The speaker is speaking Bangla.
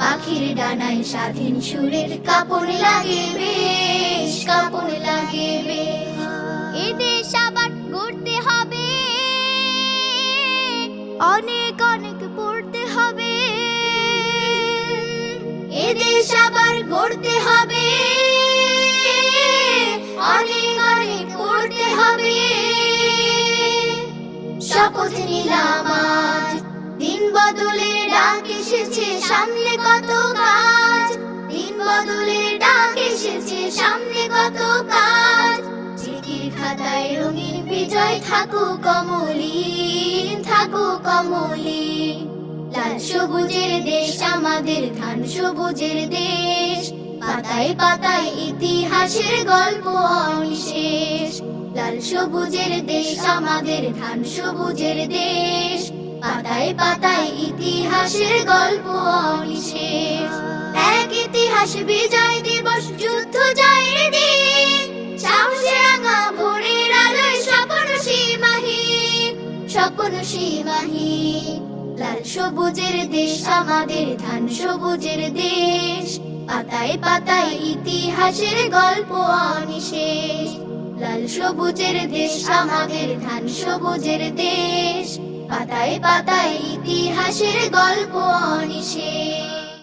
পাখির ডানায় স্বাধীন সুরের কাপড় লাগে বেশ, কাপড় লাগে বেশ। এ দেশ আবার গড়তে হবে, অনেক অনেক পড়তে হবে। এ দেশ আবার গড়তে হবে, অনেক অনেক পড়তে হবে। শপথ নিলাম আজ, দিন বদলের ডাক এসেছে, সামনে কত কাজ। দিন বদলের ডাক এসেছে, সামনে কত কাজ। চিঠির খাতায় রঙিন বিজয় থাকুক অমলিন, থাকুক অমলিন। লাল সবুজের দেশ আমাদের, ধান সবুজের দেশ। পাতায় পাতায় ইতিহাসের গল্প অনিশেষ। লাল সবুজের দেশ আমাদের, ধান সবুজের দেশ। পাতায় পাতায় ইতিহাসের গল্প অনিশেষ। এক ইতিহাস বিজয় দিবস, যুদ্ধ জয়ের দিন। সাহসে রাঙা ভোরের আলোয় স্বপ্ন সীমাহীন, স্বপ্ন সীমাহীন। লাল সবুজের দেশ আমাদের, ধান সবুজের দেশ। পাতায় পাতায় ইতিহাসের গল্প অনিশেষ। লাল সবুজের দেশ আমাদের, ধান সবুজের দেশ। পাতায় পাতায় ইতিহাসের গল্প অনিশেষ।